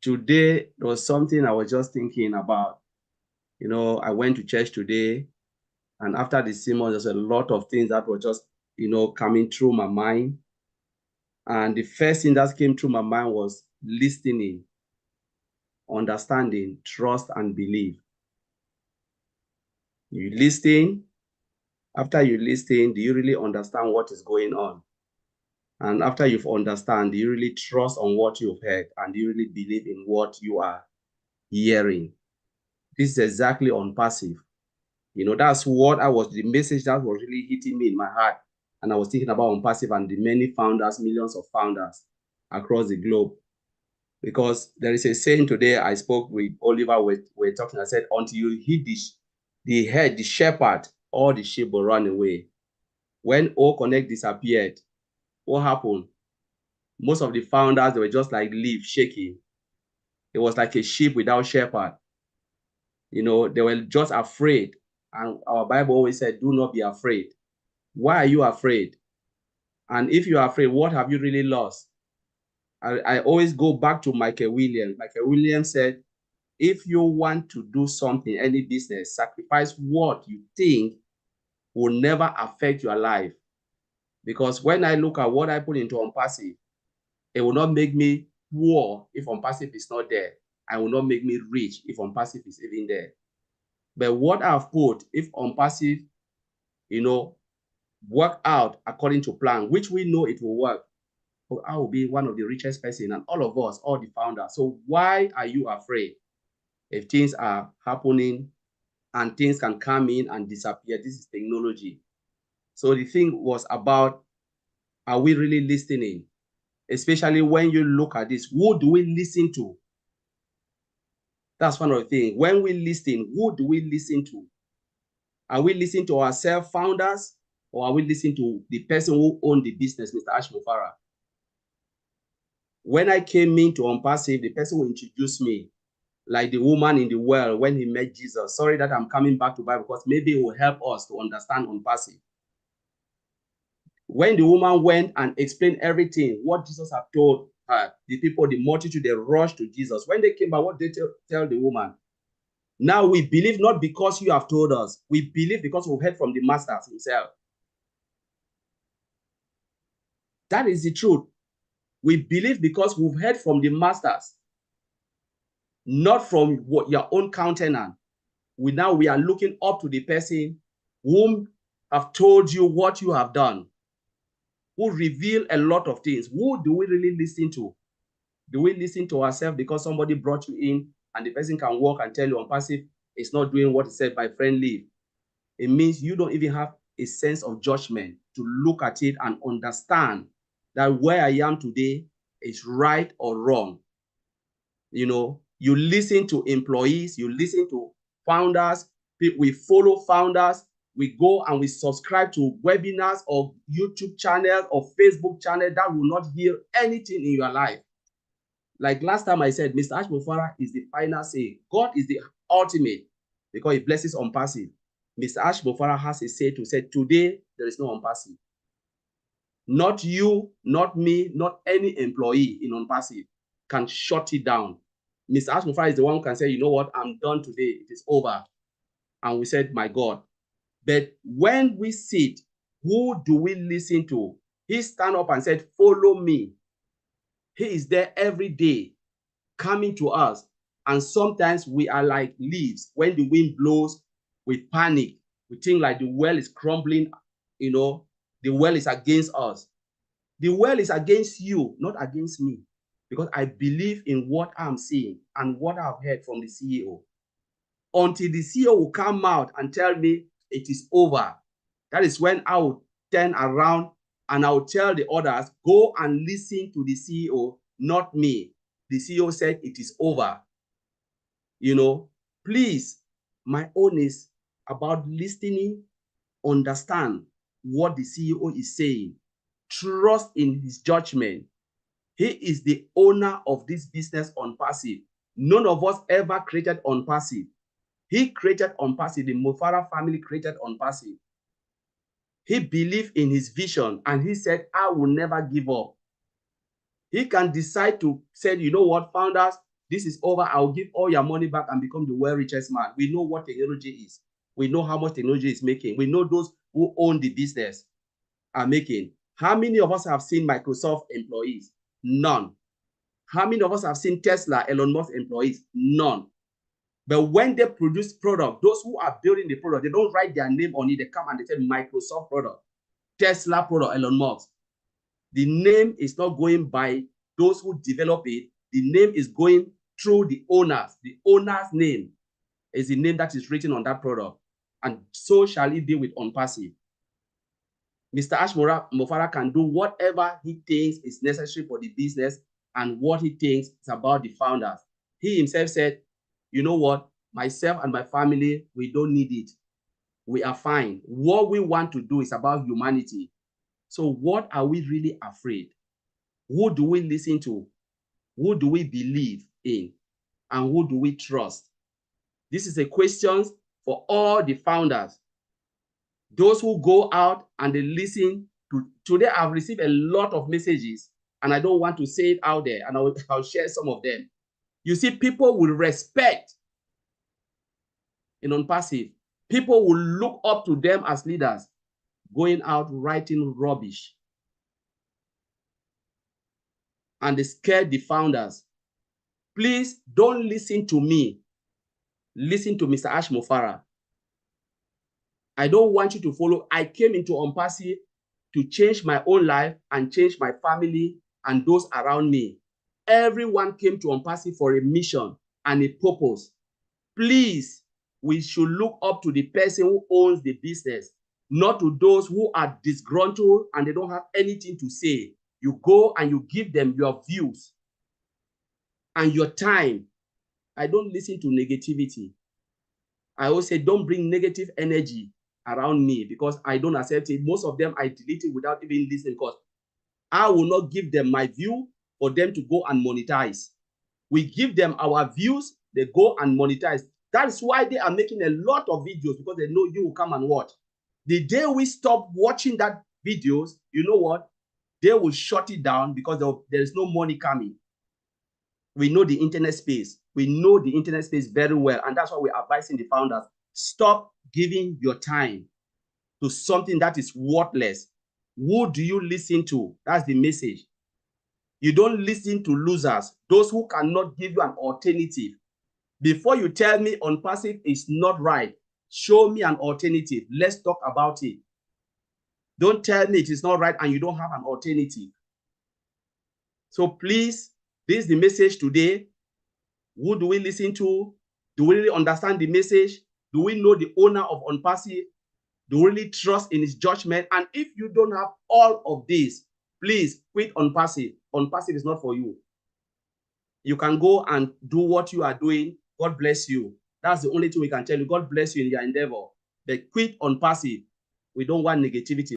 today there was something I was just thinking about. I went to church today, and after the sermon, there's a lot of things that were just, coming through my mind. And the first thing that came through my mind was listening, understanding, trust, and belief. You listen. After you listen, do you really understand what is going on? And after you've understand, do you really trust on what you've heard? And do you really believe in what you are hearing? This is exactly OnPassive. That's what the message that was really hitting me in my heart. And I was thinking about OnPassive and the many founders, millions of founders across the globe. Because there is a saying today, I spoke with Oliver, we're talking, I said, until you hit the shepherd, all the sheep will run away. When OCONNECT disappeared, what happened? Most of the founders, they were just like leaves shaking. It was like a sheep without shepherd. They were just afraid. And our Bible always said, do not be afraid. Why are you afraid? And if you are afraid, what have you really lost? I always go back to Michael Williams. Michael Williams said, if you want to do something, any business, sacrifice what you think will never affect your life. Because when I look at what I put into OnPassive, it will not make me poor if OnPassive is not there. I will not make me rich if OnPassive is even there. But what I've put, if OnPassive, work out according to plan, which we know it will work, I will be one of the richest person, and all of us, all the founders. So why are you afraid? If things are happening and things can come in and disappear, this is technology. So the thing was about, are we really listening? Especially when you look at this, who do we listen to? That's one of the things. When we listen, who do we listen to? Are we listening to ourselves, founders, or are we listening to the person who owned the business, Mr. Ash Mufara? When I came into OnPassive, the person who introduced me, like the woman in the well when he met Jesus. Sorry that I'm coming back to Bible, because maybe it will help us to understand OnPassive. When the woman went and explained everything, what Jesus had told her, the people, the multitude, they rushed to Jesus. When they came back, what did they tell the woman? Now we believe not because you have told us. We believe because we've heard from the master himself. That is the truth. We believe because we've heard from the masters, not from what your own countenance. We are looking up to the person whom have told you what you have done, who reveal a lot of things. Who do we really listen to? Do we listen to ourselves because somebody brought you in and the person can walk and tell you OnPassive is not doing what he said, my friend, leave? It means you don't even have a sense of judgment to look at it and understand that where I am today is right or wrong. You listen to employees, you listen to founders, we follow founders, we go and we subscribe to webinars or YouTube channels or Facebook channel that will not hear anything in your life. Like last time I said, Mr. Ash Mufara is the final say. God is the ultimate because he blesses OnPassive. Mr. Ash Mufara has a say to say, today there is no OnPassive. Not you, not me, not any employee in OnPassive can shut it down. Mr. Ash Mufara is the one who can say, you know what, I'm done today, it is over. And we said, my God. But when we sit, who do we listen to? He stand up and said, follow me. He is there every day coming to us. And sometimes we are like leaves. When the wind blows, we panic. We think like the well is crumbling, the well is against us. The well is against you, not against me. Because I believe in what I'm seeing and what I've heard from the CEO. Until the CEO will come out and tell me it is over, that is when I will turn around and I will tell the others, go and listen to the CEO, not me. The CEO said it is over. Please, my own is about listening, understand what the CEO is saying, trust in his judgment. He is the owner of this business OnPassive. None of us ever created OnPassive. He created OnPassive. The Mufara family created OnPassive. He believed in his vision and he said, I will never give up. He can decide to say, you know what, founders, this is over. I'll give all your money back and become the world richest man. We know what technology is. We know how much technology is making. We know those who own the business are making. How many of us have seen Microsoft employees? None. How many of us have seen Tesla, Elon Musk employees? None. But when they produce product, those who are building the product, they don't write their name on it. They come and they say Microsoft product, Tesla product, Elon Musk. The name is not going by those who develop it. The name is going through the owners. The owner's name is the name that is written on that product. And so shall it be with OnPassive. Mr. Ash Mofara can do whatever he thinks is necessary for the business and what he thinks is about the founders. He himself said, you know what, myself and my family, we don't need it. We are fine. What we want to do is about humanity. So what are we really afraid? Who do we listen to? Who do we believe in? And who do we trust? This is a question for all the founders. Those who go out and they listen to, today I've received a lot of messages and I don't want to say it out there, and I'll share some of them. You see, people will respect in OnPassive. People will look up to them as leaders, going out writing rubbish. And they scared the founders. Please don't listen to me. Listen to Mr. Ash Mofara. I don't want you to follow. I came into OnPassive to change my own life and change my family and those around me. Everyone came to OnPassive for a mission and a purpose. Please, we should look up to the person who owns the business, not to those who are disgruntled and they don't have anything to say. You go and you give them your views and your time. I don't listen to negativity. I always say, don't bring negative energy around me because I don't accept it. Most of them I delete it without even listening because I will not give them my view for them to go and monetize. We give them our views, they go and monetize. That is why they are making a lot of videos, because they know you will come and watch. The day we stop watching that videos, you know what? They will shut it down because there is no money coming. We know the internet space. We know the internet space very well. And that's why we're advising the founders. Stop giving your time to something that is worthless. Who do you listen to? That's the message. You don't listen to losers, those who cannot give you an alternative. Before you tell me OnPassive is not right, show me an alternative. Let's talk about it. Don't tell me it is not right and you don't have an alternative. So please, this is the message today. Who do we listen to? Do we really understand the message? Do we know the owner of OnPassive? Do we really trust in his judgment? And if you don't have all of this, please quit OnPassive. OnPassive is not for you. You can go and do what you are doing. God bless you. That's the only thing we can tell you. God bless you in your endeavor. But quit OnPassive. We don't want negativity.